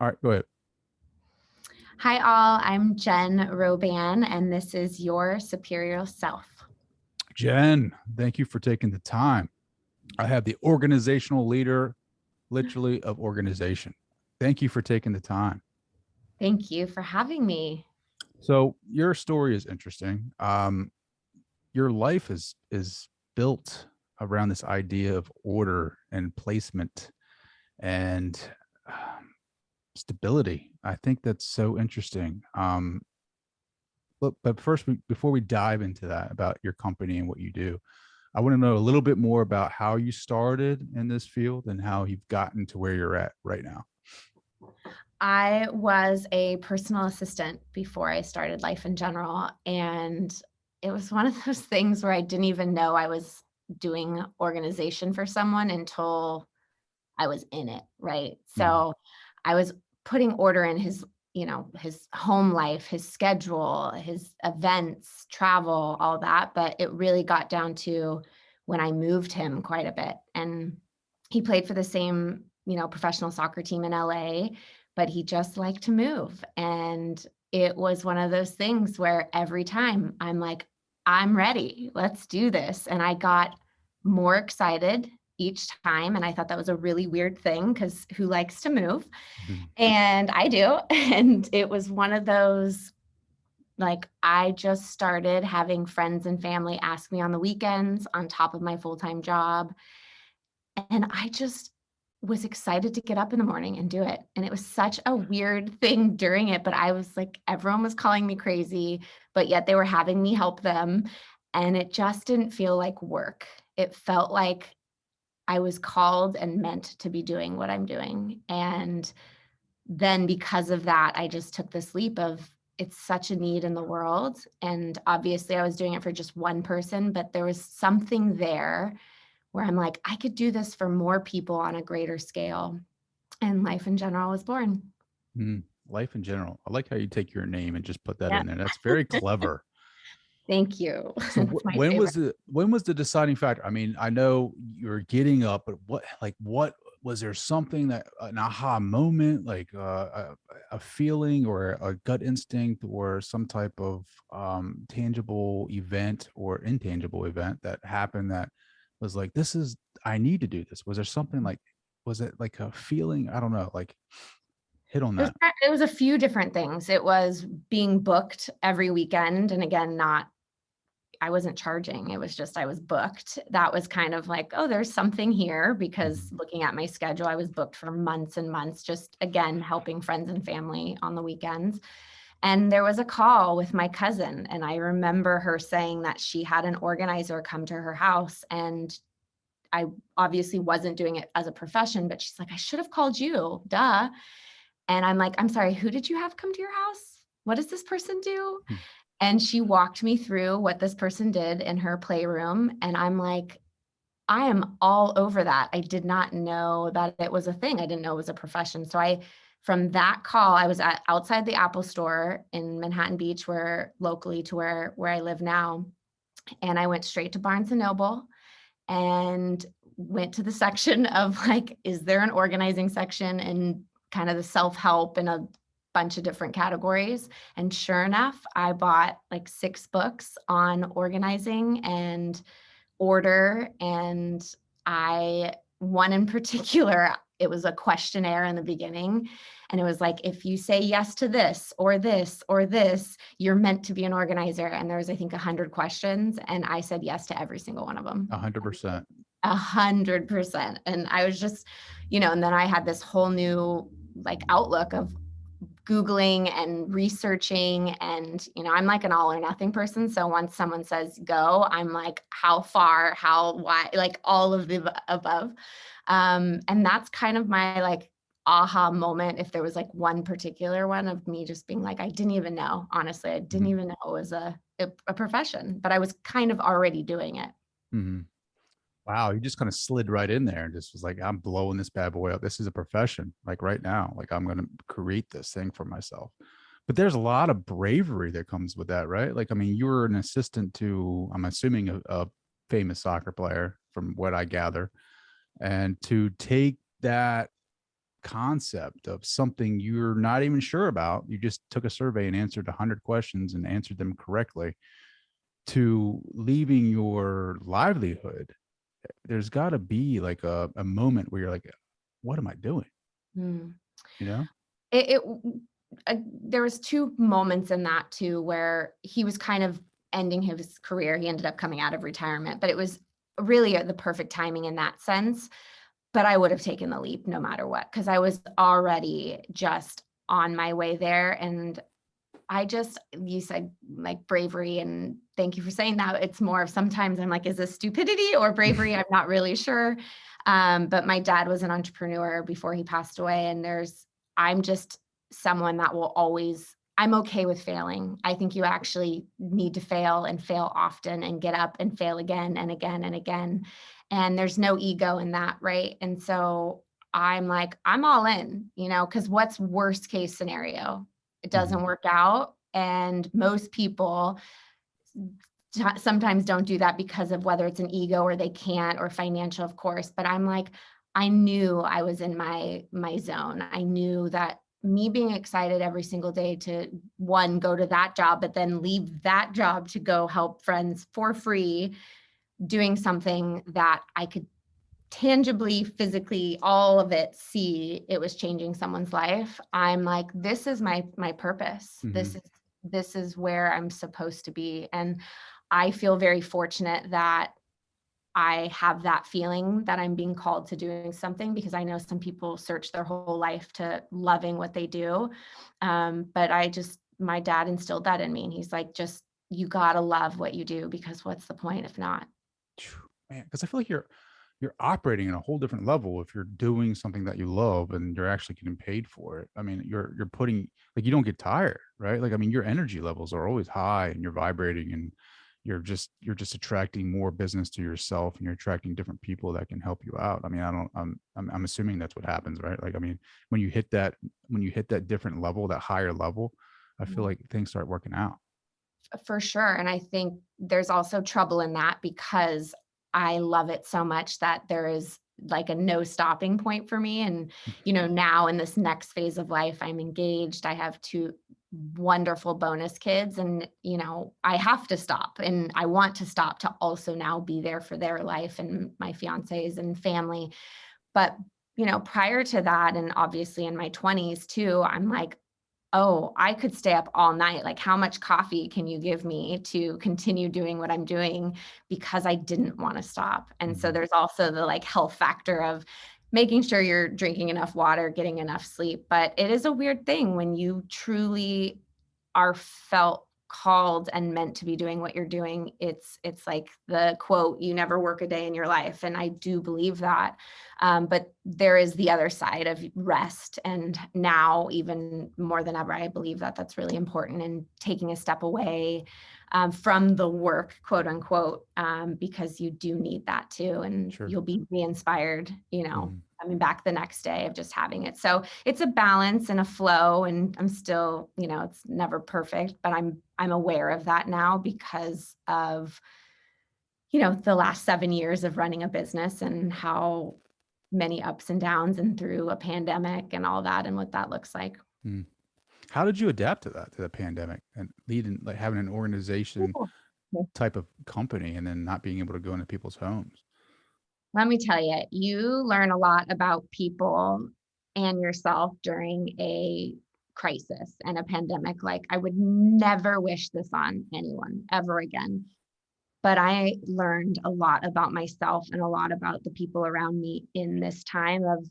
All right, go ahead. Hi, all. I'm Jen Roban, and this is Your Superior Self. Jen, thank you for taking the time. I have the organizational leader, literally, of organization. Thank you for taking the time. Thank you for having me. So your story is interesting. Your life is built around this idea of order and placement and stability. I think that's so interesting. But first, before we dive into that about your company and what you do, I want to know a little bit more about how you started in this field and how you've gotten to where you're at right now. I was a personal assistant before I started Life in General, and it was one of those things where I didn't even know I was doing organization for someone until I was in it, right? Mhm. So I was putting order in his home life, his schedule, his events, travel, all that. But it really got down to when I moved him quite a bit. And he played for the same, professional soccer team in LA, but he just liked to move. And it was one of those things where every time I'm like, I'm ready, let's do this. And I got more excited each time. And I thought that was a really weird thing because who likes to move? Mhm. And I do. And it was one of those, like, I just started having friends and family ask me on the weekends on top of my full time job. And I just was excited to get up in the morning and do it. And it was such a weird thing during it, but I was like, everyone was calling me crazy, but yet they were having me help them. And it just didn't feel like work. It felt like I was called and meant to be doing what I'm doing. And then because of that, I just took this leap of it's such a need in the world. And obviously, I was doing it for just one person, but there was something there where I'm like, I could do this for more people on a greater scale. And Life in General was born. Life in general. I like how you take your name and just put that Yeah. in there. That's very clever. Thank you. So It's my when favorite. was the deciding factor? I mean, I know you're getting up, but what was there something that an aha moment, like a feeling or a gut instinct or some type of tangible event or intangible event that happened that was like, this is I need to do this? Was there something like was it like a feeling? I don't know, like hit on that. It was a few different things. It was being booked every weekend. And again, not I wasn't charging. It was just I was booked. That was kind of like, oh, there's something here because Mhm. looking at my schedule, I was booked for months and months, just again, helping friends and family on the weekends. And there was a call with my cousin. And I remember her saying that she had an organizer come to her house. And I obviously wasn't doing it as a profession, but she's like, I should have called you, duh. And I'm like, I'm sorry, who did you have come to your house? What does this person do? Hmm. And she walked me through what this person did in her playroom. And I'm like, I am all over that. I did not know that it was a thing. I didn't know it was a profession. So from that call, I was outside the Apple store in Manhattan Beach, where locally to where I live now. And I went straight to Barnes and Noble and went to the section of like, is there an organizing section and kind of the self-help and a bunch of different categories. And sure enough, I bought like 6 books on organizing and order. And one in particular, it was a questionnaire in the beginning. And it was like, if you say yes to this or this or this, you're meant to be an organizer. And there was, I think, 100 questions. And I said yes to every single one of them. 100%. 100%. And I was just, and then I had this whole new like outlook of Googling and researching. And, I'm like an all or nothing person. So once someone says go, I'm like, how far, how wide, like all of the above. And that's kind of my like aha moment. If there was like one particular one of me just being like, I didn't even know, honestly, I didn't Mhm. even know it was a profession, but I was kind of already doing it. Mhm. Wow, you just kind of slid right in there and just was like, I'm blowing this bad boy up. This is a profession, like right now. Like I'm going to create this thing for myself. But there's a lot of bravery that comes with that, right? Like, I mean, you were an assistant to, I'm assuming, a famous soccer player, from what I gather, and to take that concept of something you're not even sure about. You just took a survey and answered 100 questions and answered them correctly, to leaving your livelihood. There's got to be like a moment where you're like, what am I doing? Mm. You know? It there was 2 moments in that too, where he was kind of ending his career. He ended up coming out of retirement, but it was really the perfect timing in that sense. But I would have taken the leap no matter what, because I was already just on my way there. And you said like bravery, and thank you for saying that. It's more of sometimes I'm like, is this stupidity or bravery? I'm not really sure. But my dad was an entrepreneur before he passed away. And I'm just someone that will always, I'm okay with failing. I think you actually need to fail and fail often and get up and fail again and again and again. And there's no ego in that. Right. And so I'm like, I'm all in, because what's worst case scenario? It Mhm. doesn't work out. And most people sometimes don't do that because of whether it's an ego or they can't, or financial, of course. But I'm like, I knew I was in my zone. I knew that me being excited every single day to, one, go to that job, but then leave that job to go help friends for free, doing something that I could tangibly, physically, all of it, see it was changing someone's life. I'm like, this is my purpose. Mhm. This is where I'm supposed to be. And I feel very fortunate that I have that feeling that I'm being called to doing something, because I know some people search their whole life to loving what they do. But my dad instilled that in me. And he's like, just, you gotta love what you do, because what's the point if not? Man, because I feel like you're operating in a whole different level if you're doing something that you love and you're actually getting paid for it. I mean, you're putting, like, you don't get tired, right? Like, I mean, your energy levels are always high and you're vibrating, and you're just attracting more business to yourself, and you're attracting different people that can help you out. I mean, I don't I'm assuming that's what happens, right? Like, I mean, when you hit that different level, that higher level, I feel like things start working out. For sure. And I think there's also trouble in that, because I love it so much that there is like a no stopping point for me. And, now in this next phase of life, I'm engaged. I have 2 wonderful bonus kids, and, I have to stop, and I want to stop to also now be there for their life and my fiance's and family. But, prior to that, and obviously in my 20s too, I'm like, oh, I could stay up all night. Like, how much coffee can you give me to continue doing what I'm doing? Because I didn't want to stop. And so Mhm. there's also the like health factor of making sure you're drinking enough water, getting enough sleep. But it is a weird thing when you truly are felt called and meant to be doing what you're doing. It's like the quote, you never work a day in your life. And I do believe that. But there is the other side of rest. And now, even more than ever, I believe that that's really important, and taking a step away from the work, quote unquote, because you do need that too. And Sure. you'll be re-inspired, Mhm. coming back the next day of just having it. So it's a balance and a flow. And I'm still, it's never perfect, but I'm aware of that now because of, the last 7 years of running a business, and how many ups and downs, and through a pandemic and all that, and what that looks like. Mm. How did you adapt to that, to the pandemic, and leading, like, having an organization Cool. type of company and then not being able to go into people's homes? Let me tell you, you learn a lot about people and yourself during a crisis and a pandemic. Like, I would never wish this on anyone ever again. But I learned a lot about myself and a lot about the people around me in this time of,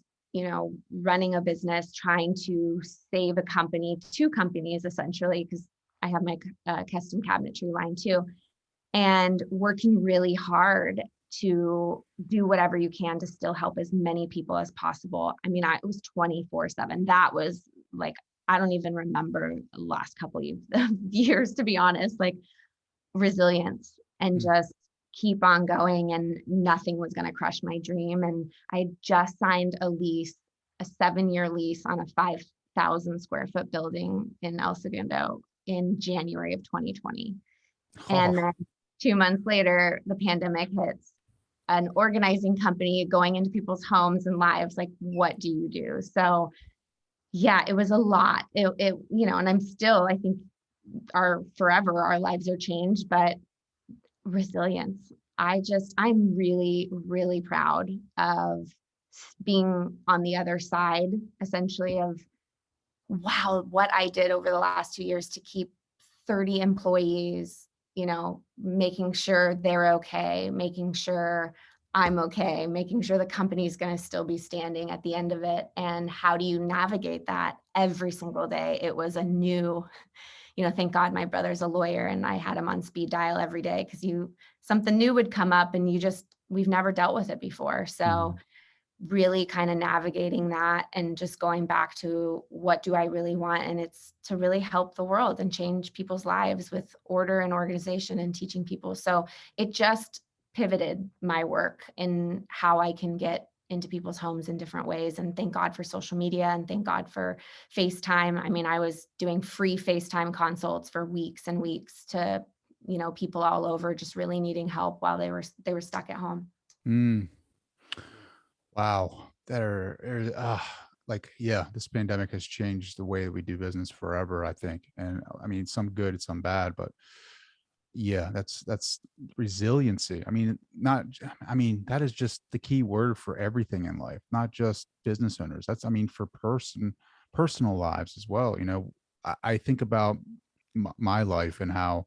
running a business, trying to save a company, 2 companies essentially, because I have my custom cabinetry line too, and working really hard to do whatever you can to still help as many people as possible. I mean, it was 24/7. That was like, I don't even remember the last couple of years, to be honest. Like, resilience, and Mm. just keep on going, and nothing was going to crush my dream. And I just signed a 7-year lease on a 5,000 square foot building in El Segundo in January of 2020. And Oh, then 2 months later, the pandemic hits. an organizing company going into people's homes and lives. Like, what do you do? So yeah, it was a lot. And I'm still, I think forever our lives are changed, but resilience. I'm really, really proud of being on the other side, essentially, of wow, what I did over the last 2 years to keep 30 employees, making sure they're okay, making sure I'm okay, making sure the company's going to still be standing at the end of it. And how do you navigate that every single day? It was a new, thank God my brother's a lawyer and I had him on speed dial every day because something new would come up and we've never dealt with it before. So Mhm. really kind of navigating that and just going back to what do I really want? And it's to really help the world and change people's lives with order and organization and teaching people. So it just pivoted my work in how I can get into people's homes in different ways. And thank God for social media and thank God for FaceTime. I mean, I was doing free FaceTime consults for weeks and weeks to, people all over just really needing help while they were stuck at home. Mm. Wow. Like, yeah, this pandemic has changed the way that we do business forever, I think. And I mean, some good, some bad, but yeah, that's resiliency. I mean, I mean, that is just the key word for everything in life, not just business owners. That's, I mean, for personal lives as well. I think about my life and how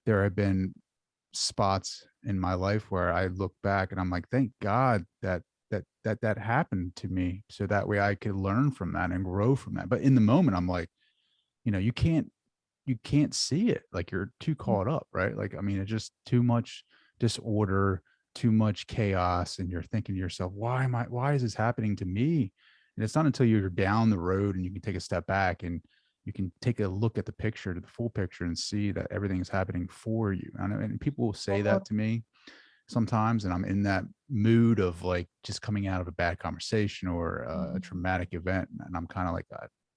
there have been spots in my life where I look back and I'm like, thank God that happened to me, so that way I could learn from that and grow from that. But in the moment, I'm like, you can't see it. Like, you're too caught up, right? Like, I mean, it's just too much disorder, too much chaos, and you're thinking to yourself, why is this happening to me? And it's not until you're down the road and you can take a step back and you can take a look at the picture, to the full picture, and see that everything is happening for you. And people will say that to me sometimes, and I'm in that mood of like just coming out of a bad conversation or a Mhm. traumatic event, and I'm kind of like,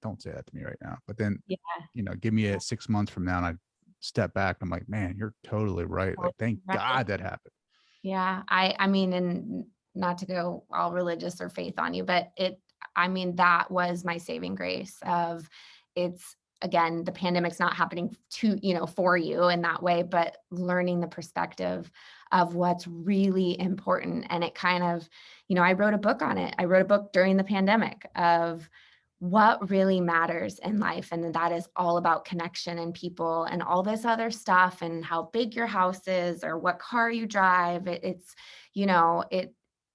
don't say that to me right now. But then, Yeah. give me a 6 months from now, and I step back, I'm like, man, you're totally right. Like, thank Right. God that happened. Yeah, I mean, and not to go all religious or faith on you, but I mean, that was my saving grace of it's again, the pandemic's not happening for you in that way, but learning the perspective of what's really important. And it kind of, I wrote a book on it. I wrote a book during the pandemic of what really matters in life. And that is all about connection and people and all this other stuff and how big your house is or what car you drive. It's,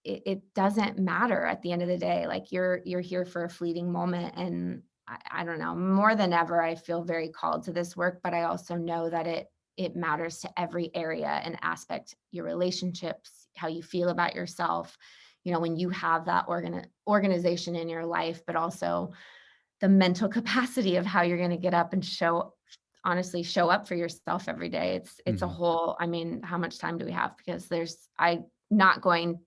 it doesn't matter at the end of the day. Like you're here for a fleeting moment. And I don't know, more than ever, I feel very called to this work, but I also know that it matters to every area and aspect, your relationships, how you feel about yourself, when you have that organization in your life, but also the mental capacity of how you're going to get up and honestly show up for yourself every day. It's a Hmm. whole, I mean, how much time do we have? Because not going,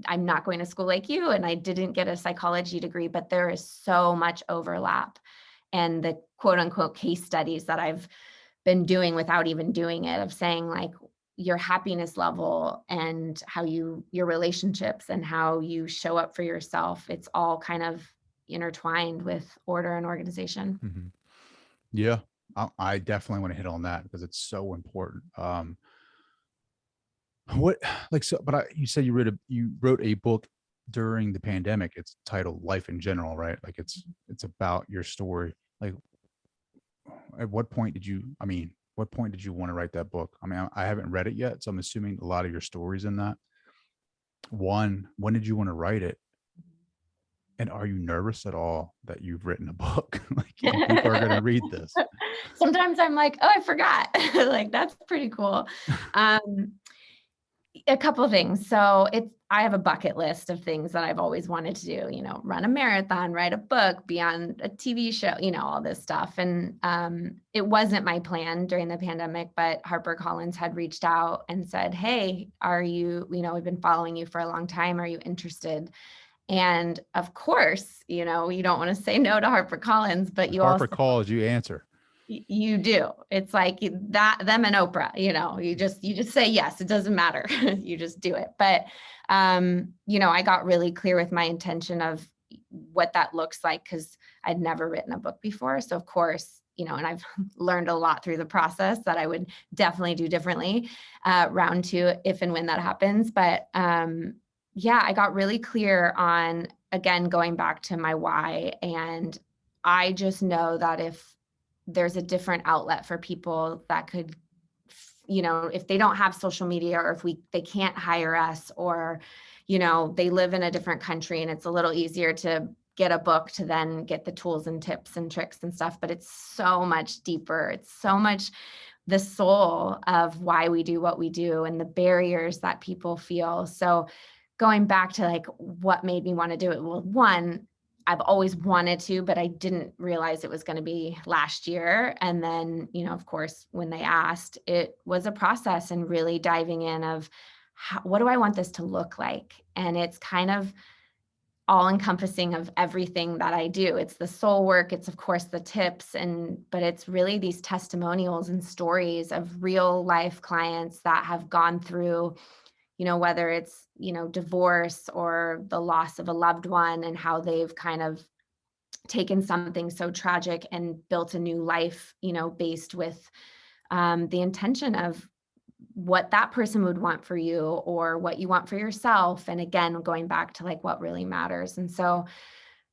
I'm not going to school like you, and I didn't get a psychology degree, but there is so much overlap. And the quote unquote case studies that I've been doing without even doing it, of saying like your happiness level and your relationships and how you show up for yourself, it's all kind of intertwined with order and organization. Hmm. Yeah, I definitely want to hit on that because it's so important. What like so but you said you wrote a book during the pandemic. It's titled Life in General, right? Like, it's about your story. Like, at what point did you want to write that book? I mean, I haven't read it yet, so I'm assuming a lot of your stories in that. When did you want to write it? And are you nervous at all that you've written a book? Like, and people are going to read this? Sometimes I'm like, oh, I forgot. Like that's pretty cool. Um, A couple of things. So I have a bucket list of things that I've always wanted to do, run a marathon, write a book, be on a TV show, all this stuff. And it wasn't my plan during the pandemic, but HarperCollins had reached out and said, hey, we've been following you for a long time. Are you interested? And of course, you don't want to say no to HarperCollins, but If you Harper also calls, you answer. You do. It's like that, them and Oprah, you just say yes. It doesn't matter. You just do it. But, I got really clear with my intention of what that looks like because I'd never written a book before. So of course, and I've learned a lot through the process that I would definitely do differently, round two, if and when that happens. But, yeah, I got really clear on, again, going back to my why. And I just know that if there's a different outlet for people that could, if they don't have social media, or if they can't hire us, or, they live in a different country and it's a little easier to get a book to then get the tools and tips and tricks and stuff. But it's so much deeper. It's so much the soul of why we do what we do and the barriers that people feel. So going back to like what made me want to do it. Well, one, I've always wanted to, but I didn't realize it was going to be last year. And then, of course, when they asked, it was a process and really diving in of what do I want this to look like? And it's kind of all encompassing of everything that I do. It's the soul work. It's of course the tips, but it's really these testimonials and stories of real life clients that have gone through, whether it's, divorce or the loss of a loved one, and how they've kind of taken something so tragic and built a new life, based with, the intention of what that person would want for you or what you want for yourself. And again, going back to like what really matters. And so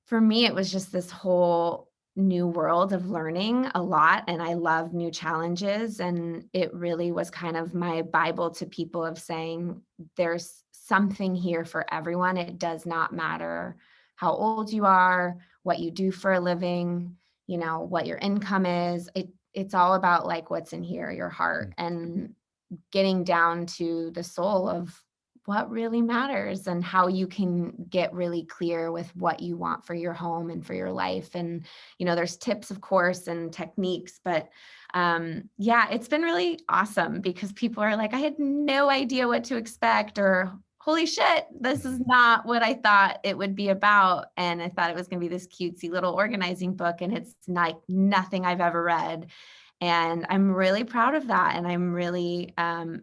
for me, it was just this whole new world of learning a lot. And I love new challenges. And it really was kind of my Bible to people of saying, there's something here for everyone. It does not matter how old you are, what you do for a living, what your income is. It's all about like what's in here, your heart, and getting down to the soul of what really matters and how you can get really clear with what you want for your home and for your life. And, there's tips, of course, and techniques, but yeah, it's been really awesome because people are like, I had no idea what to expect, or holy shit, this is not what I thought it would be about. And I thought it was going to be this cutesy little organizing book, and it's like nothing I've ever read. And I'm really proud of that. And I'm really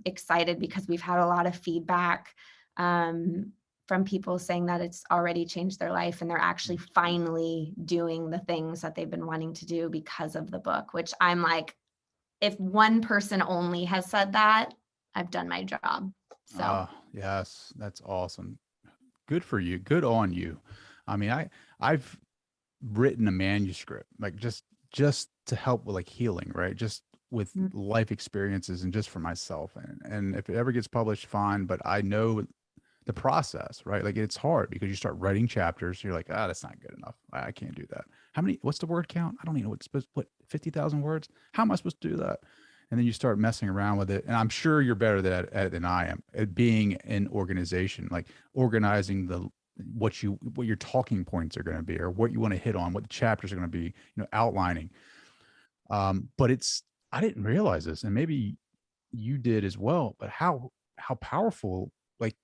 excited because we've had a lot of feedback from people saying that it's already changed their life and they're actually finally doing the things that they've been wanting to do because of the book, which I'm like, if one person only has said that, I've done my job. So, Yes, that's awesome. Good for you. Good on you. I mean, I've written a manuscript, like just to help with like healing, right? Just with mm, life experiences and just for myself. And if it ever gets published, fine. But I know the process, right? Like it's hard because you start writing chapters. You're like, that's not good enough. I can't do that. What's the word count? I don't even know what's supposed, what, 50,000 words? How am I supposed to do that? And then you start messing around with it. And I'm sure you're better at it than I am at being an organization, like organizing what your talking points are going to be, or what you want to hit on, what the chapters are going to be, outlining. But I didn't realize this, and maybe you did as well, but how powerful like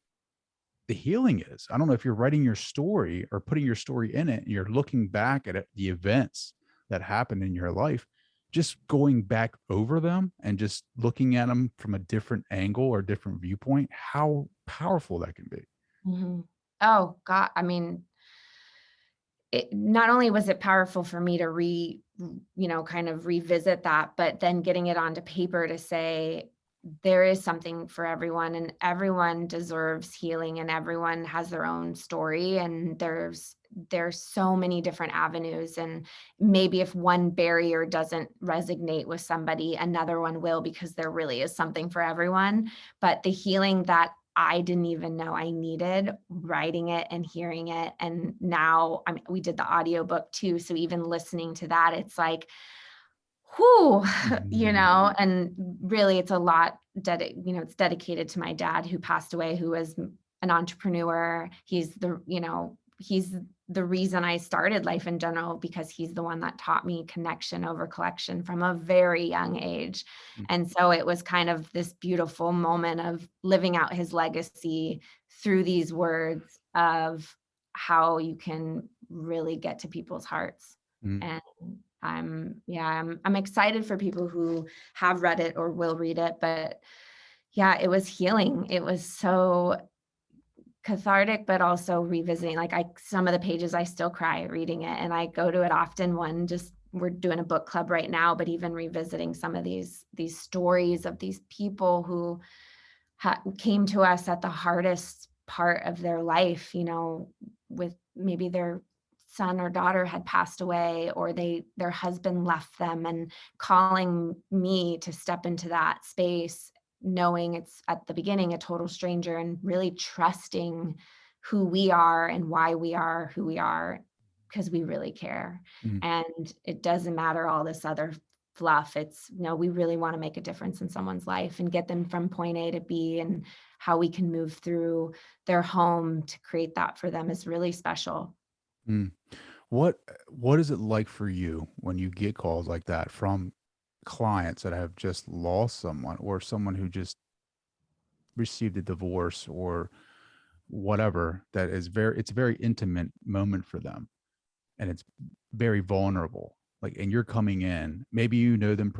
the healing is. I don't know if you're writing your story or putting your story in it and you're looking back at the events that happened in your life, just going back over them and just looking at them from a different angle or different viewpoint, how powerful that can be. mhm. Oh God, I mean, not only was it powerful for me to kind of revisit that, but then getting it onto paper to say there is something for everyone, and everyone deserves healing, and everyone has their own story, and there's so many different avenues. And maybe if one barrier doesn't resonate with somebody, another one will, because there really is something for everyone. But the healing that I didn't even know I needed, writing it and hearing it. And now, I mean, we did the audiobook too. So even listening to that, it's like, whoo, Mhm. and really it's a lot, it's dedicated to my dad who passed away, who was an entrepreneur. He's the reason I started Life in General, because he's the one that taught me connection over collection from a very young age. And so it was kind of this beautiful moment of living out his legacy through these words of how you can really get to people's hearts. Mhm. And I'm excited for people who have read it or will read it, but yeah, it was healing. It was so cathartic, but also revisiting, like, some of the pages I still cry reading it, and I go to it often. We're doing a book club right now, but even revisiting some of these stories of these people who came to us at the hardest part of their life, with maybe their son or daughter had passed away, or their husband left them, and calling me to step into that space, knowing it's at the beginning a total stranger, and really trusting who we are and why we are who we are, because we really care. Mm, And it doesn't matter all this other fluff. It's, we really want to make a difference in someone's life and get them from point A to B, and how we can move through their home to create that for them is really special. mm. What is it like for you when you get calls like that from clients that have just lost someone, or someone who just received a divorce, or whatever, that is it's a very intimate moment for them, and it's very vulnerable. Like, and you're coming in, maybe you know them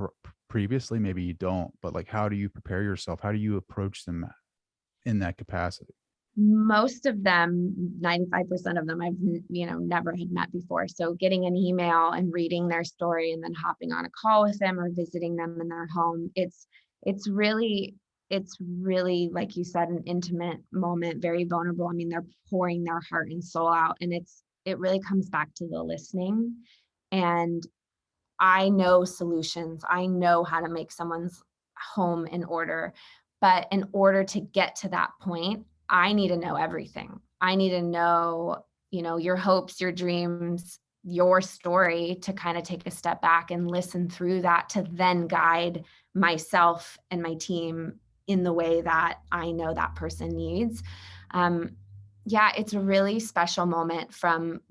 previously, maybe you don't, but like, how do you prepare yourself? How do you approach them in that capacity? Most of them, 95% of them, I've never had met before. So getting an email and reading their story and then hopping on a call with them or visiting them in their home, it's really it's really, like you said, an intimate moment, very vulnerable. I mean, they're pouring their heart and soul out, and it really comes back to the listening. And I know solutions. I know how to make someone's home in order. But in order to get to that point, I need to know everything. I need to know, your hopes, your dreams, your story, to kind of take a step back and listen through that, to then guide myself and my team in the way that I know that person needs. Um, yeah, it's a really special moment from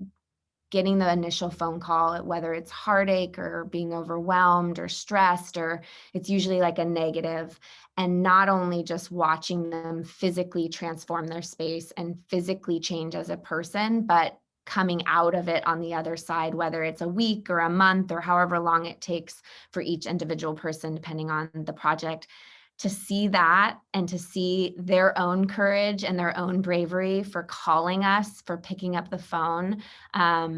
getting the initial phone call, whether it's heartache or being overwhelmed or stressed, or it's usually like a negative, and not only just watching them physically transform their space and physically change as a person, but coming out of it on the other side, whether it's a week or a month or however long it takes for each individual person, depending on the project, to see that and to see their own courage and their own bravery for calling us, for picking up the phone. A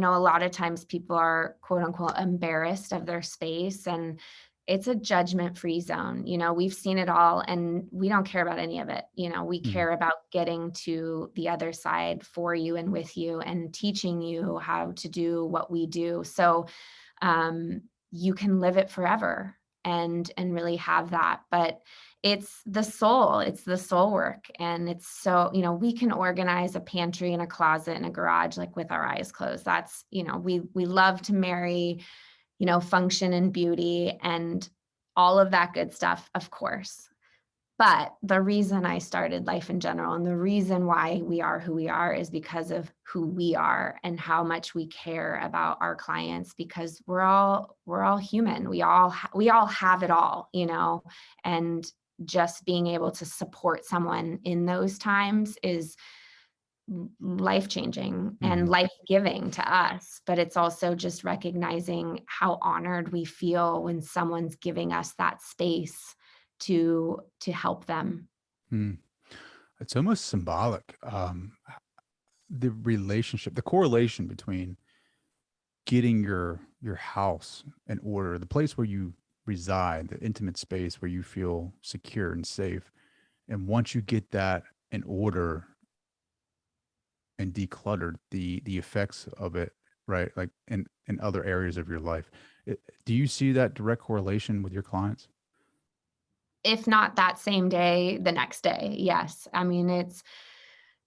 lot of times people are quote unquote embarrassed of their space, and it's a judgment free zone. We've seen it all, and we don't care about any of it. We Mhm, care about getting to the other side for you and with you, and teaching you how to do what we do. So um, you can live it forever, and really have that. But it's the soul work. And it's so, we can organize a pantry and a closet and a garage like with our eyes closed. That's, we love to marry, function and beauty and all of that good stuff, of course. But the reason I started Life in General, and the reason why we are who we are, is because of who we are and how much we care about our clients, because we're all human. We all have it all, and just being able to support someone in those times is life changing and mhm, life giving to us. But it's also just recognizing how honored we feel when someone's giving us that space to help them. mm. It's almost symbolic. The relationship, the correlation between getting your house in order, the place where you reside, the intimate space where you feel secure and safe, and once you get that in order and decluttered, the effects of it, right, like in other areas of your life. Do you see that direct correlation with your clients? If not that same day, the next day, yes. I mean,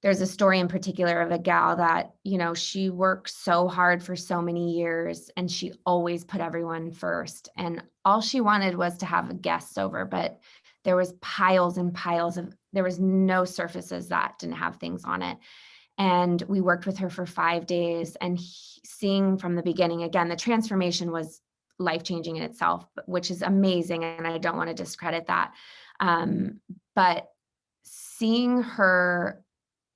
there's a story in particular of a gal that, she worked so hard for so many years, and she always put everyone first. And all she wanted was to have guests over, but there was piles and piles there was no surfaces that didn't have things on it. And we worked with her for 5 days, and seeing from the beginning, again, the transformation was life changing in itself, which is amazing. And I don't want to discredit that. But seeing her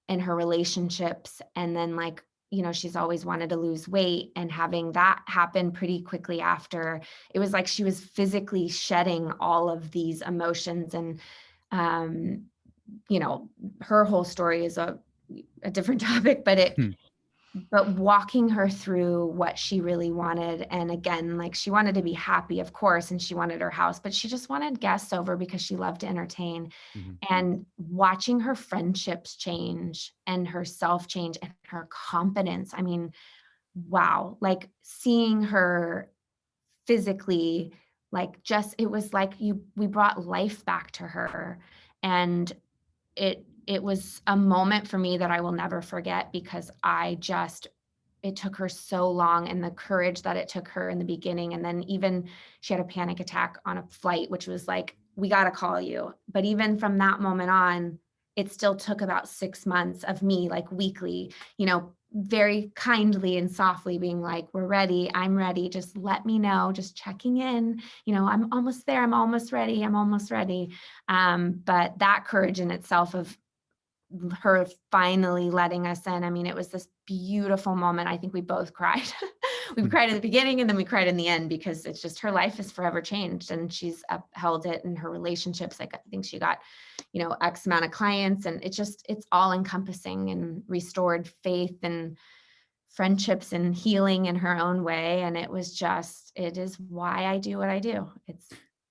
in her relationships, and then like she's always wanted to lose weight, and having that happen pretty quickly after, it was like she was physically shedding all of these emotions. And, um, her whole story is a different topic, Hmm. but walking her through what she really wanted. And again, like, she wanted to be happy, of course, and she wanted her house, but she just wanted guests over because she loved to entertain. Mhm. And watching her friendships change and herself change and her confidence. I mean, wow, like seeing her physically, like, just, it was like we brought life back to her. And it was a moment for me that I will never forget, because it took her so long, and the courage that it took her in the beginning. And then even she had a panic attack on a flight, which was like, we got to call you. But even from that moment on, it still took about 6 months of me, like, weekly, very kindly and softly being like, we're ready. I'm ready. Just let me know. Just checking in. I'm almost there. I'm almost ready. I'm almost ready. But that courage in itself of her finally letting us in. I mean, it was this beautiful moment. I think we both cried. We cried at the beginning, and then we cried in the end, because it's just, her life is forever changed, and she's upheld it in her relationships. Like, I think she got, X amount of clients, and it's all encompassing, and restored faith and friendships and healing in her own way. And it is why I do what I do.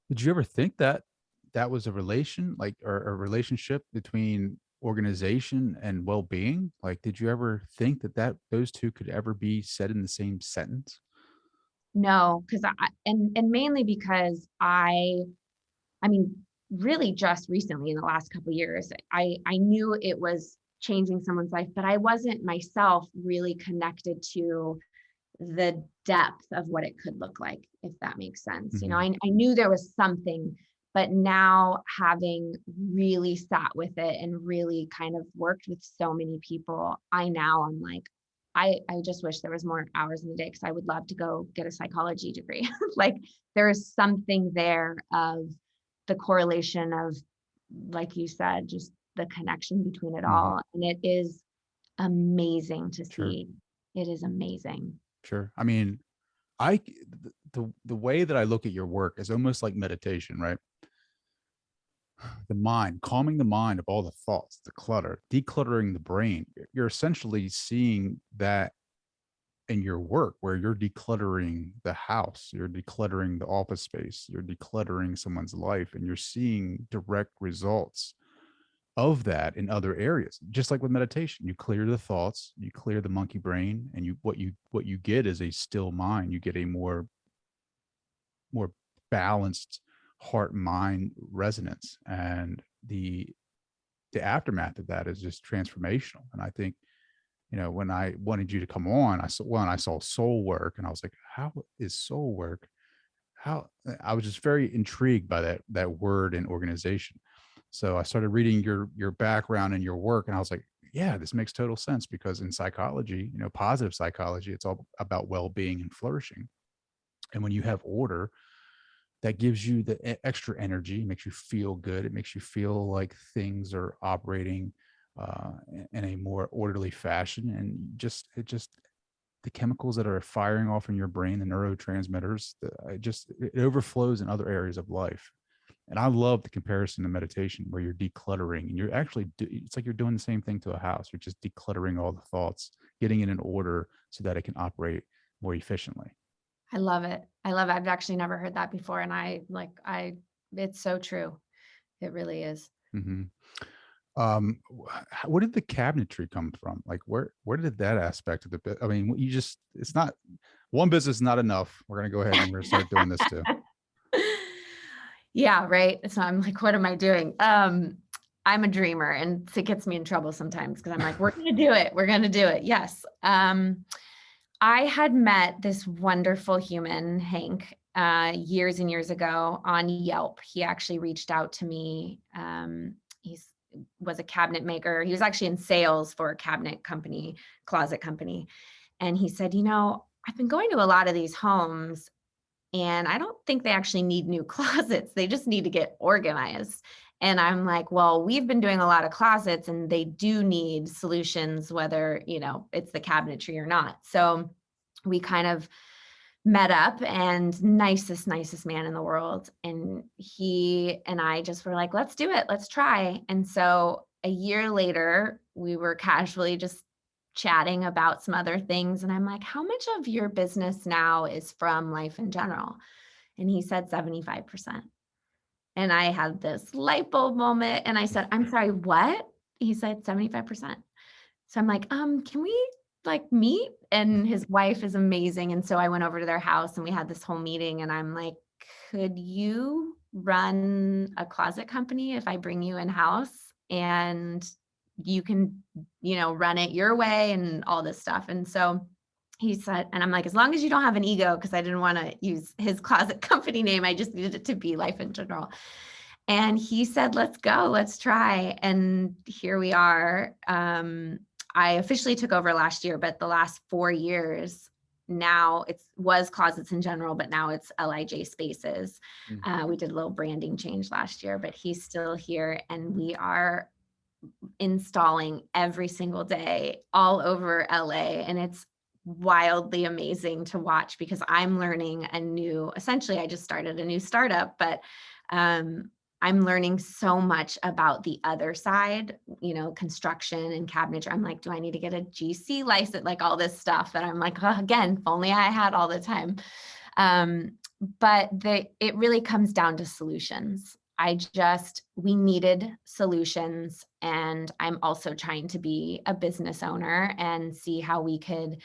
Did you ever think that that was a relation, like, or a relationship between organization and well-being? Like, did you ever think that those 2 could ever be said in the same sentence? No, because and mainly because I mean, really just recently in the last couple of years, I knew it was changing someone's life, but I wasn't myself really connected to the depth of what it could look like, if that makes sense. Mhm. I knew there was something, but now, having really sat with it and really kind of worked with so many people, I'm like, I just wish there was more hours in the day, because I would love to go get a psychology degree. Like, there is something there of the correlation of, like you said, just the connection between it Mhm. all. And it is amazing to Sure. see. It is amazing. Sure. I mean, I the way that I look at your work is almost like meditation, right? The mind, calming the mind of all the thoughts, the clutter, decluttering the brain. You're essentially seeing that in your work where you're decluttering the house, you're decluttering the office space, you're decluttering someone's life, and you're seeing direct results of that in other areas. Just like with meditation, you clear the thoughts, you clear the monkey brain, and what you get is a still mind. You get a more balanced heart mind resonance, and the aftermath of that is just transformational. And I think, when I wanted you to come on, I saw soul work, and I was like, how is soul work? How I was just very intrigued by that word and organization. So I started reading your background and your work, and I was like, yeah, this makes total sense, because in psychology, positive psychology, it's all about well-being and flourishing. And when you have order, that gives you the extra energy, makes you feel good. It makes you feel like things are operating in a more orderly fashion, and it just the chemicals that are firing off in your brain, the neurotransmitters, it overflows in other areas of life. And I love the comparison to meditation, where you're decluttering, and it's like you're doing the same thing to a house. You're just decluttering all the thoughts, getting it in order so that it can operate more efficiently. I love it. I love it. I've actually never heard that before. And it's so true. It really is. Mhm. Where did the cabinetry come from? Like, where did that aspect of the bit? I mean, it's not one business is not enough. We're gonna go ahead and we're gonna start doing this too. Yeah, right. So I'm like, what am I doing? I'm a dreamer, and it gets me in trouble sometimes, because I'm like, we're gonna do it. We're gonna do it. Yes. I had met this wonderful human, Hank, years and years ago on Yelp. He actually reached out to me. He's was a cabinet maker. He was actually in sales for a cabinet company, closet company. And he said, I've been going to a lot of these homes, and I don't think they actually need new closets. They just need to get organized. And I'm like, well, we've been doing a lot of closets and they do need solutions, whether, it's the cabinetry or not. So we kind of met up, and nicest man in the world. And he and I just were like, let's do it. Let's try. And so a year later, we were casually just chatting about some other things. And I'm like, how much of your business now is from Life in General? And he said 75%. And I had this light bulb moment and I said, I'm sorry, what? He said 75%. So I'm like, can we like meet? And his wife is amazing. And so I went over to their house and we had this whole meeting, and I'm like, could you run a closet company if I bring you in house and you can, run it your way and all this stuff? And so he said, and I'm like, as long as you don't have an ego, because I didn't want to use his closet company name. I just needed it to be Life in General. And he said, let's go, let's try. And here we are. I officially took over last year, but the last 4 years now was Closets in General, but now it's LIJ Spaces. Mm. We did a little branding change last year, but he's still here, and we are installing every single day all over LA. And it's wildly amazing to watch because I'm learning essentially I just started a new startup, but I'm learning so much about the other side, construction and cabinetry. I'm like, do I need to get a GC license? Like all this stuff that I'm like, oh, again, if only I had all the time. But it really comes down to solutions. We needed solutions. And I'm also trying to be a business owner and see how we could,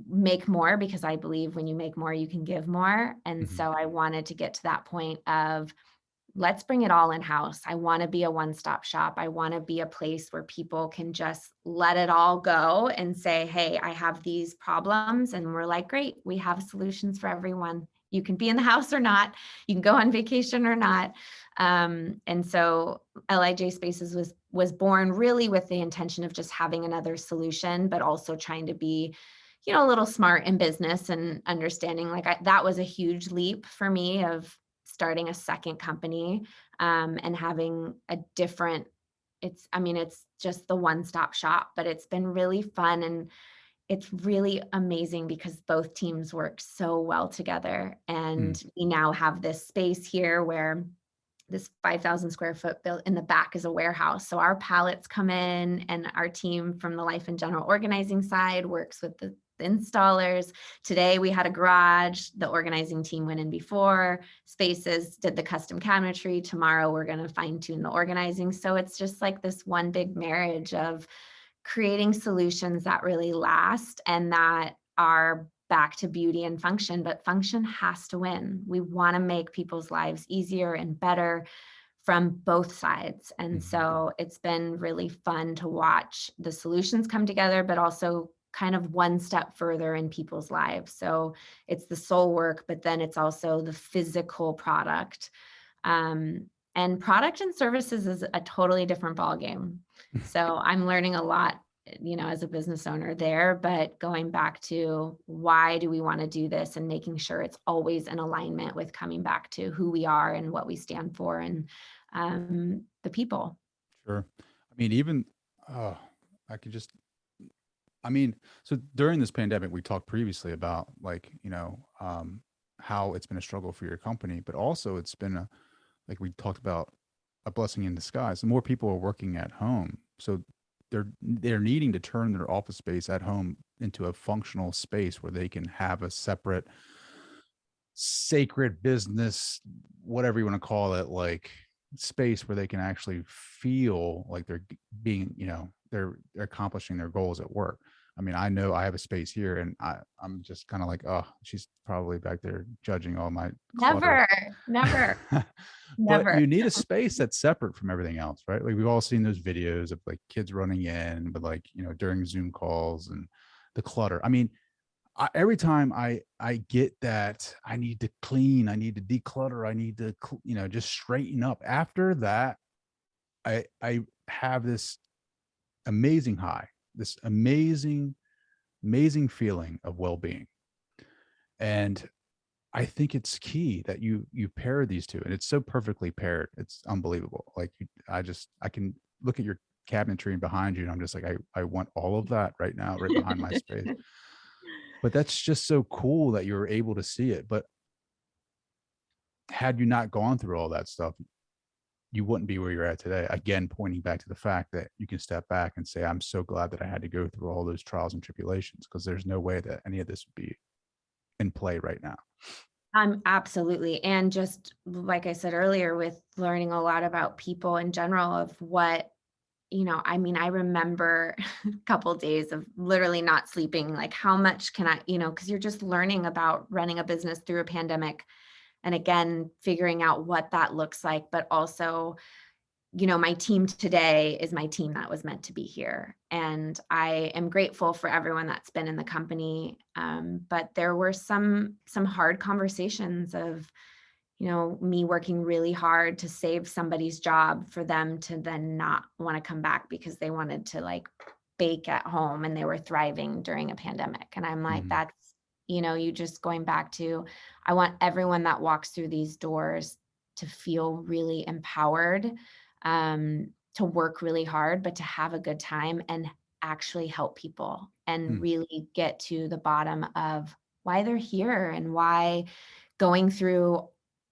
make more, because I believe when you make more, you can give more. And Mhm. so I wanted to get to that point of, let's bring it all in-house. I want to be a one-stop shop. I want to be a place where people can just let it all go and say, hey, I have these problems. And we're like, great, we have solutions for everyone. You can be in the house or not. You can go on vacation or not. And so LIJ Spaces was born really with the intention of just having another solution, but also trying to be, a little smart in business and understanding that was a huge leap for me of starting a second company, and having a different, it's just the one-stop shop, but it's been really fun. And it's really amazing because both teams work so well together. Mm. And we now have this space here where this 5,000 square foot built in the back is a warehouse. So our pallets come in, and our team from the Life in General organizing side works with the installers. Today we had a garage. The organizing team went in before. Spaces did the custom cabinetry. Tomorrow we're going to fine tune the organizing. So it's just like this one big marriage of creating solutions that really last and that are back to beauty and function, but function has to win. We want to make people's lives easier and better from both sides. And Mhm. so it's been really fun to watch the solutions come together, but also kind of one step further in people's lives. So it's the soul work, but then it's also the physical product. Um, and product and services is a totally different ballgame. So I'm learning a lot, as a business owner there, but going back to why do we want to do this and making sure it's always in alignment with coming back to who we are and what we stand for, and the people. Sure. I mean, even, uh, I could just, I mean, so during this pandemic, we talked previously about like, how it's been a struggle for your company, but also it's been like we talked about, a blessing in disguise. The more people are working at home, so they're needing to turn their office space at home into a functional space where they can have a separate sacred business, whatever you want to call it, like space where they can actually feel like they're being, they're accomplishing their goals at work. I mean, I know I have a space here, and I'm just kind of like, oh, she's probably back there judging all my clutter. Never, never, But never. you need a space that's separate from everything else, right? Like we've all seen those videos of like kids running in, but like, during Zoom calls and the clutter. I mean, every time I get that I need to clean, I need to declutter, I need to just straighten up. After that, I have this amazing high, this amazing feeling of well-being. And I think it's key that you pair these two, and it's so perfectly paired. It's unbelievable. Like I can look at your cabinetry and behind you, and I'm just like, I want all of that right now, right behind my space. But that's just so cool that you were able to see it. But had you not gone through all that stuff, you wouldn't be where you're at today. Again, pointing back to the fact that you can step back and say, I'm so glad that I had to go through all those trials and tribulations, because there's no way that any of this would be in play right now. Absolutely. And just like I said earlier, with learning a lot about people in general of what, I mean, I remember a couple days of literally not sleeping, like how much can I, because you're just learning about running a business through a pandemic. And again, figuring out what that looks like, but also, my team today is my team that was meant to be here. And I am grateful for everyone that's been in the company. But there were some hard conversations of, me working really hard to save somebody's job for them to then not want to come back because they wanted to like bake at home and they were thriving during a pandemic. And I'm like, Mhm. you just going back to, I want everyone that walks through these doors to feel really empowered, to work really hard, but to have a good time and actually help people and Mm, really get to the bottom of why they're here and why going through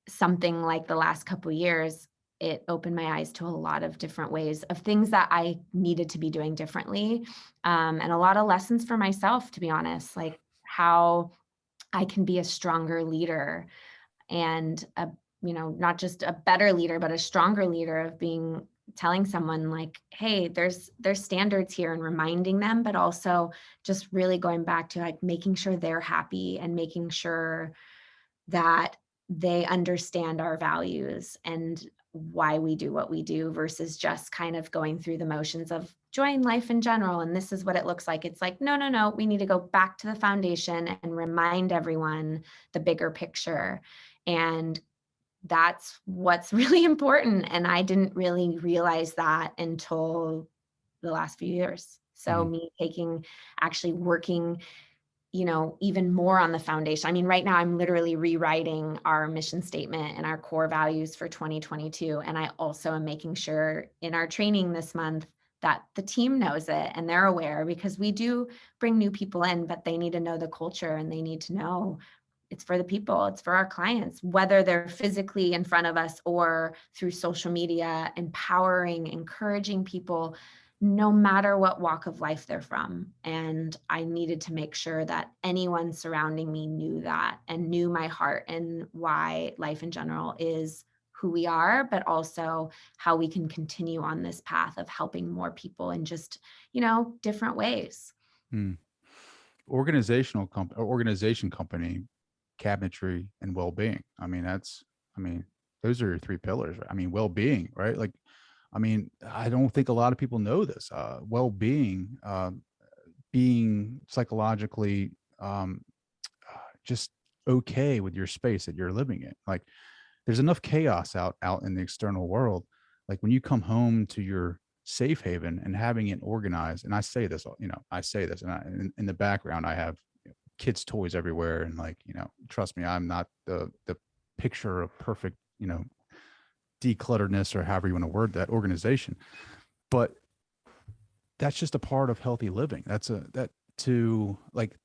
something like the last couple years, it opened my eyes to a lot of different ways of things that I needed to be doing differently, and a lot of lessons for myself, to be honest, like how I can be a stronger leader and not just a better leader, but a stronger leader of being telling someone like, hey, there's standards here and reminding them, but also just really going back to like making sure they're happy and making sure that they understand our values and why we do what we do versus just kind of going through the motions of join life in general and this is what it looks like. It's like, no, no, no, we need to go back to the foundation and remind everyone the bigger picture. And that's what's really important. And I didn't really realize that until the last few years. So mm, me taking actually working even more on the foundation. I mean, right now I'm literally rewriting our mission statement and our core values for 2022. And I also am making sure in our training this month that the team knows it and they're aware because we do bring new people in, but they need to know the culture and they need to know it's for the people, it's for our clients, whether they're physically in front of us or through social media, empowering, encouraging people no matter what walk of life they're from. And I needed to make sure that anyone surrounding me knew that and knew my heart and why life in general is who we are, but also how we can continue on this path of helping more people in just, different ways. mm. Organization company, cabinetry, and well-being. I mean, those are your three pillars. Right? I mean, well-being, right? Like, I mean, I don't think a lot of people know this. Well-being, being psychologically just okay with your space that you're living in. Like, there's enough chaos out in the external world. Like when you come home to your safe haven and having it organized, and I say this, I say this, and in the background, I have kids' toys everywhere, and like, trust me, I'm not the picture of perfect, declutteredness or however you want to word that organization, but that's just a part of healthy living. That's a that to like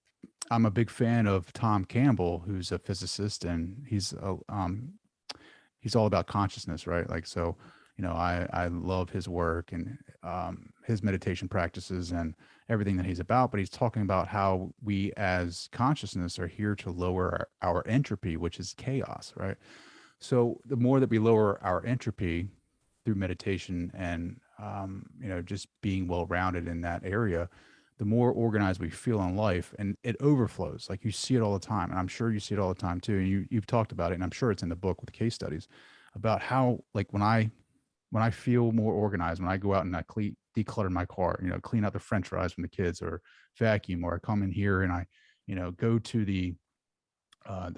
I'm a big fan of Tom Campbell, who's a physicist, and he's all about consciousness, right? Like, so, I love his work and his meditation practices and everything that he's about. But he's talking about how we as consciousness are here to lower our entropy, which is chaos, right? So the more that we lower our entropy through meditation and just being well rounded in that area, the more organized we feel in life, and it overflows. Like you see it all the time, and I'm sure you see it all the time too. And you've talked about it, and I'm sure it's in the book with case studies about how, like, when I feel more organized, when I go out and I declutter my car, clean out the French fries from the kids, or vacuum, or I come in here and I, go to the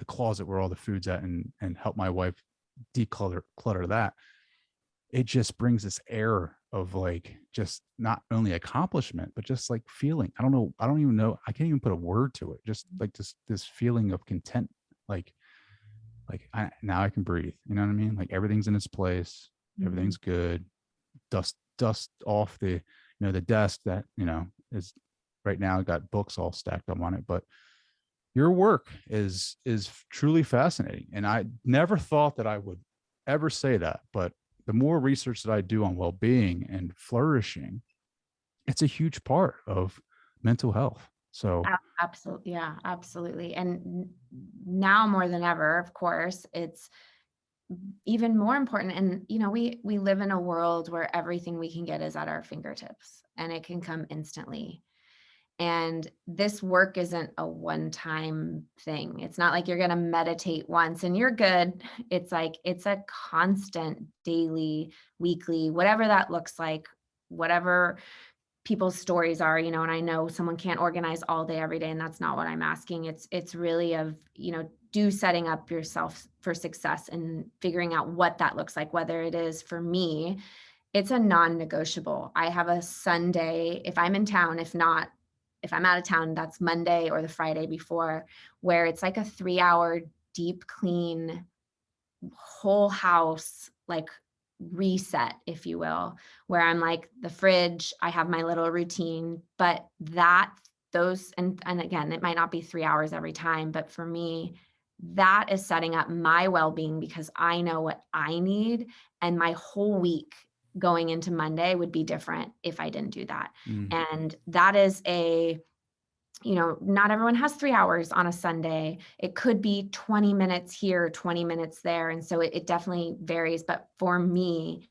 closet where all the food's at, and help my wife clutter that. It just brings this air of like just not only accomplishment, but just like feeling. I don't know. I don't even know. I can't even put a word to it. Just like this feeling of content. Like like now I can breathe. You know what I mean? Like everything's in its place. Mhm. Everything's good. Dust off the, the desk that, is right now got books all stacked up on it. But your work is truly fascinating. And I never thought that I would ever say that. But the more research that I do on well-being and flourishing, it's a huge part of mental health. So Absolutely. Yeah, absolutely. And now more than ever, of course, it's even more important. And, we live in a world where everything we can get is at our fingertips and it can come instantly. And this work isn't a one-time thing. It's not like you're going to meditate once and you're good. It's like it's a constant daily, weekly, whatever that looks like, whatever people's stories are, and I know someone can't organize all day every day, and that's not what I'm asking. It's really of, do setting up yourself for success and figuring out what that looks like, whether it is for me, it's a non-negotiable. I have a Sunday, if I'm in town, if not, if I'm out of town, that's Monday or the Friday before, where it's like a 3-hour deep clean, whole house, like reset, if you will, where I'm like the fridge, I have my little routine, but those, and again, it might not be 3 hours every time, but for me, that is setting up my well-being because I know what I need, and my whole week going into Monday would be different if I didn't do that. mm, And that is not everyone has 3 hours on a Sunday. It could be 20 minutes here, 20 minutes there. And so it definitely varies. But for me,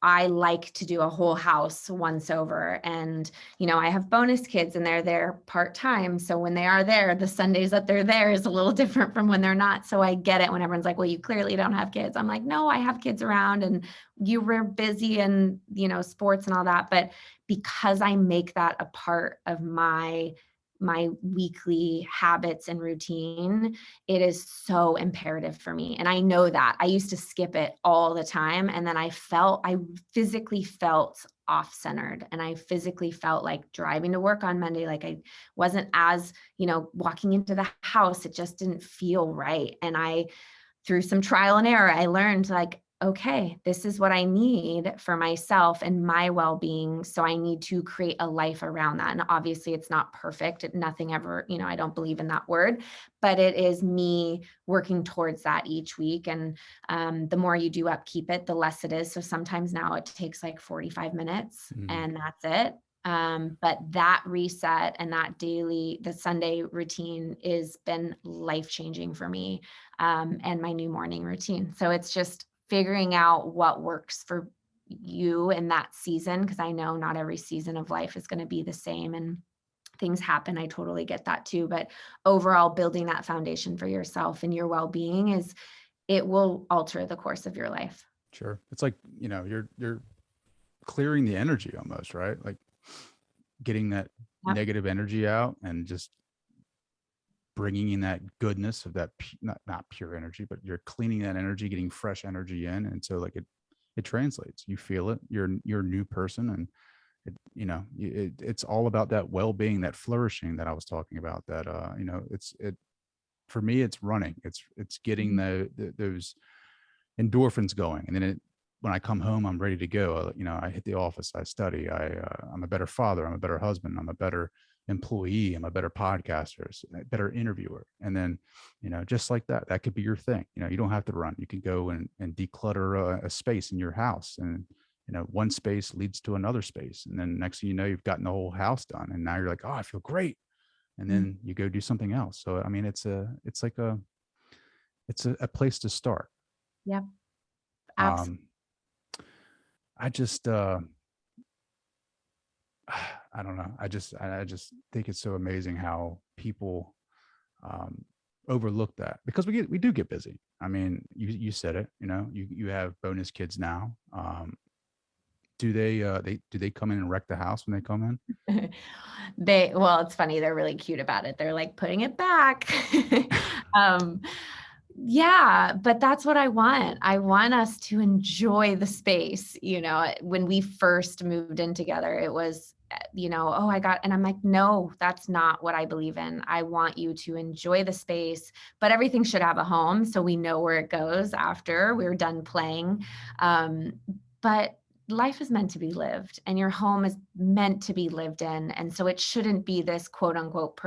I like to do a whole house once over. And, I have bonus kids and they're there part-time. So when they are there, the Sundays that they're there is a little different from when they're not. So I get it when everyone's like, well, you clearly don't have kids. I'm like, no, I have kids around and you were busy and, sports and all that. But because I make that a part of my weekly habits and routine, it is so imperative for me. And I know that I used to skip it all the time. And then I physically felt off centered, and I physically felt like driving to work on Monday, like I wasn't as, walking into the house, it just didn't feel right. And through some trial and error, I learned like, okay, this is what I need for myself and my well-being. So I need to create a life around that. And obviously it's not perfect. Nothing ever, I don't believe in that word, but it is me working towards that each week. And the more you do upkeep it, the less it is. So sometimes now it takes like 45 minutes mm, and that's it. But that reset and the Sunday routine has been life-changing for me, and my new morning routine. So it's just figuring out what works for you in that season, because I know not every season of life is going to be the same and things happen. I totally get that too. But overall, building that foundation for yourself and your well-being it will alter the course of your life. sure. It's like, you're clearing the energy almost, right? Like getting that Yep. negative energy out and just bringing in that goodness of that, not pure energy, but you're cleaning that energy, getting fresh energy in. And so like it translates, you feel it, you're a new person. And it's all about that well-being, that flourishing that I was talking about, that, for me, it's running, it's getting Mhm. those endorphins going. And then when I come home, I'm ready to go. I hit the office, I study, I'm a better father, I'm a better husband, I'm a better employee, I'm a better podcaster, a better interviewer. And then, just like that could be your thing. You don't have to run. You can go and declutter a space in your house, and one space leads to another space. And then next thing you know, you've gotten the whole house done. And now you're like, oh, I feel great. And Mm. then you go do something else. So, I mean, it's a place to start. Yep. Absolutely. Um, I just, I don't know. I just think it's so amazing how people, um, overlook that, because we do get busy. I mean, you said it, you have bonus kids now. Do they come in and wreck the house when they come in? Well, it's funny. They're really cute about it. They're like putting it back. um, Yeah, but that's what I want. I want us to enjoy the space. When we first moved in together, it was oh, and I'm like, no, that's not what I believe in. I want you to enjoy the space, but everything should have a home. So we know where it goes after we're done playing. Um, but life is meant to be lived and your home is meant to be lived in. And so it shouldn't be this quote unquote,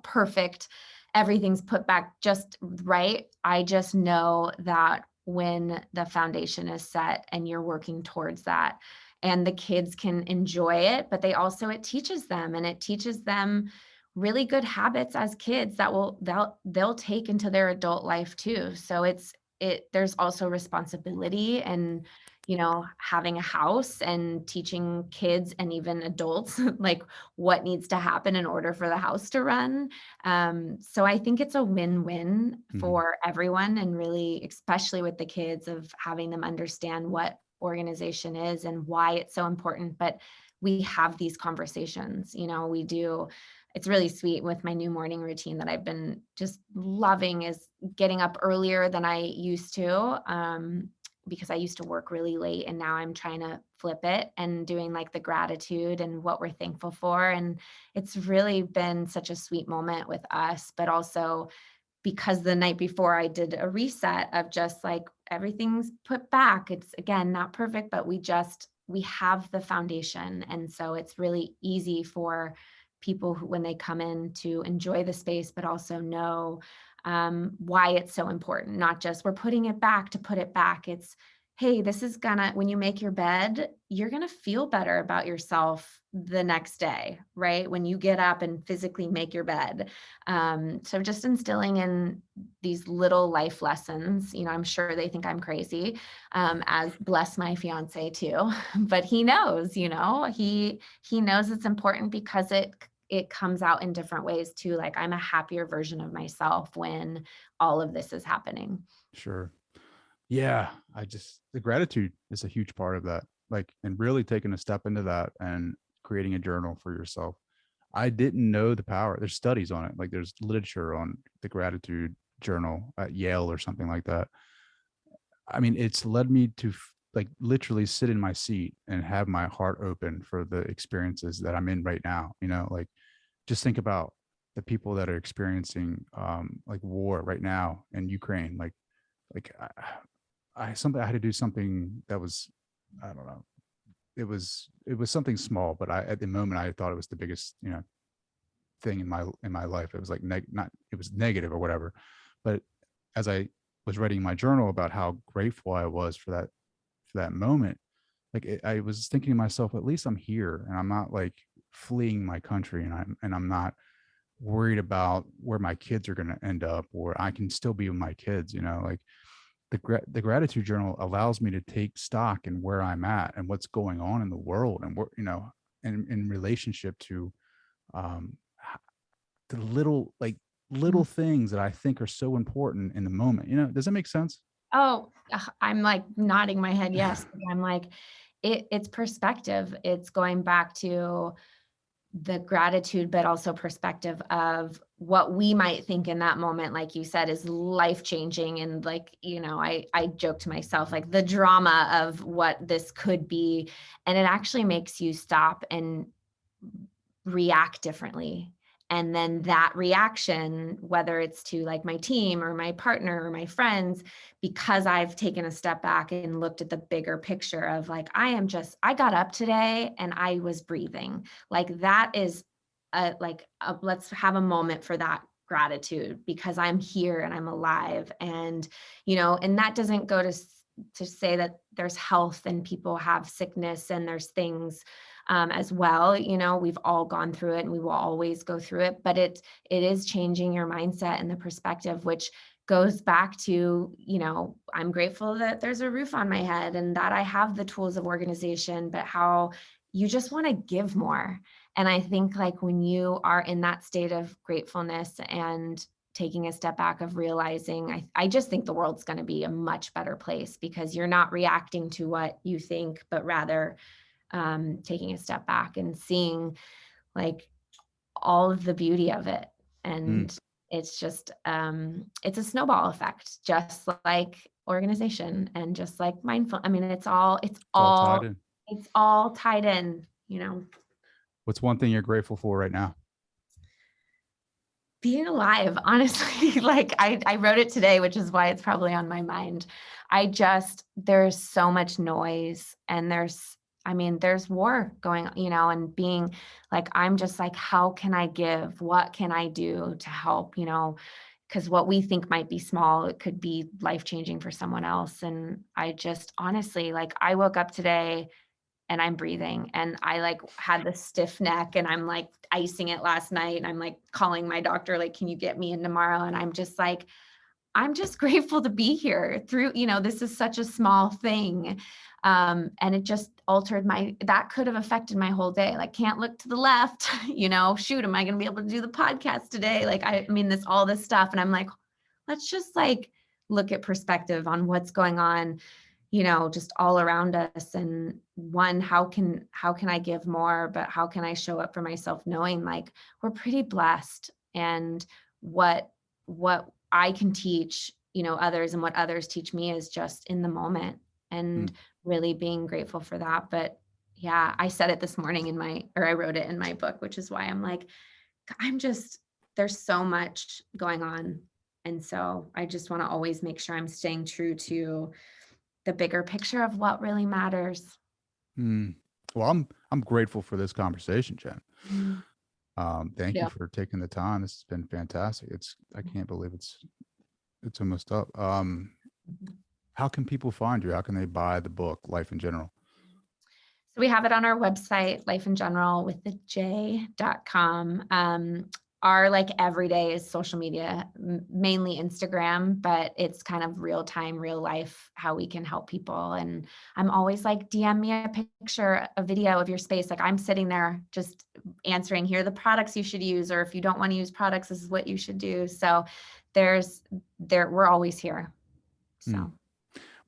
perfect, everything's put back just right. I just know that when the foundation is set and you're working towards that, and the kids can enjoy it, but it teaches them, and it teaches them really good habits as kids that they'll take into their adult life too. So there's also responsibility and, having a house and teaching kids and even adults like what needs to happen in order for the house to run. So I think it's a win-win Mhm. for everyone, and really, especially with the kids, of having them understand what organization is and why it's so important. But we have these conversations, we do. It's really sweet with my new morning routine that I've been just loving, is getting up earlier than I used to. Because I used to work really late, and now I'm trying to flip it and doing like the gratitude and what we're thankful for. And it's really been such a sweet moment with us, but also because the night before I did a reset of just like everything's put back. It's again not perfect, but we have the foundation. And so it's really easy for people who, when they come in, to enjoy the space, but also know why it's so important. Not just we're putting it back to put it back. It's, hey, this is when you make your bed, you're gonna feel better about yourself the next day, right? When you get up and physically make your bed. So just instilling in these little life lessons. I'm sure they think I'm crazy, as bless my fiance too, but he knows, he knows it's important because it comes out in different ways too. Like I'm a happier version of myself when all of this is happening. Sure. Yeah, the gratitude is a huge part of that. Like, and really taking a step into that and creating a journal for yourself. I didn't know the power. There's studies on it. Like there's literature on the gratitude journal at Yale or something like that. I mean, it's led me to like literally sit in my seat and have my heart open for the experiences that I'm in right now. Like just think about the people that are experiencing like war right now in Ukraine. Like I had to do something that was, I don't know. It was something small, but at the moment I thought it was the biggest, thing in my life. It was like not it was negative or whatever. But as I was writing my journal about how grateful I was for that moment, like I was thinking to myself, at least I'm here and I'm not like fleeing my country, and I'm not worried about where my kids are going to end up, or I can still be with my kids. Like the gratitude journal allows me to take stock in where I'm at and what's going on in the world, and what in relationship to um the little things that I think are so important in the moment. Does that make sense? Oh, I'm like nodding my head yes. I'm like, it's perspective. It's going back to the gratitude, but also perspective of what we might think in that moment, like you said, is life changing. And like, I joke to myself, like the drama of what this could be. And it actually makes you stop and react differently. And then that reaction, whether it's to like my team or my partner or my friends, because I've taken a step back and looked at the bigger picture of like, I got up today and I was breathing. Like that is let's have a moment for that gratitude because I'm here and I'm alive. And, and that doesn't go to say that there's health and people have sickness and there's things as well. We've all gone through it and we will always go through it, but it is changing your mindset and the perspective, which goes back to, I'm grateful that there's a roof on my head and that I have the tools of organization, but how you just want to give more. And I think like when you are in that state of gratefulness and taking a step back of realizing, I just think the world's going to be a much better place because you're not reacting to what you think, but rather taking a step back and seeing like all of the beauty of it. Mm, And it's just, it's a snowball effect, just like organization and just like mindful. I mean, it's all tied in. it's all tied in, What's one thing you're grateful for right now? Being alive, honestly, like I wrote it today, which is why it's probably on my mind. There's so much noise and I mean, there's war going, and being like, I'm just like, how can I give? What can I do to help? Because what we think might be small, it could be life changing for someone else. And I just honestly, like, I woke up today and I'm breathing and I like had the stiff neck and I'm like icing it last night and I'm like calling my doctor like, can you get me in tomorrow? And I'm just like, I'm just grateful to be here through, this is such a small thing. And it just altered that could have affected my whole day. Like, can't look to the left, shoot, am I going to be able to do the podcast today? Like, I mean, all this stuff. And I'm like, let's just like look at perspective on what's going on, just all around us. And one, how can I give more, but how can I show up for myself knowing like we're pretty blessed, and what I can teach, others, and what others teach me is just in the moment, and Mm, really being grateful for that. But yeah, I said it this morning or I wrote it in my book, which is why I'm like, there's so much going on. And so I just want to always make sure I'm staying true to the bigger picture of what really matters. mm. Well, I'm grateful for this conversation, Jen. Mm, Thank you yeah. for taking the time. This has been fantastic. I can't believe it's almost up. How can people find you? How can they buy the book, Life in General? So we have it on our website, life in general with the J.com. Our like everyday is social media, mainly Instagram, but it's kind of real time, real life, how we can help people. And I'm always like, DM me a picture, a video of your space. Like I'm sitting there just answering, here are the products you should use, or if you don't want to use products, this is what you should do. So we're always here. Mm. So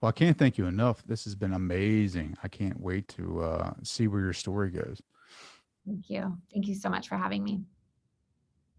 Well, I can't thank you enough. This has been amazing. I can't wait to see where your story goes. thank you. Thank you so much for having me.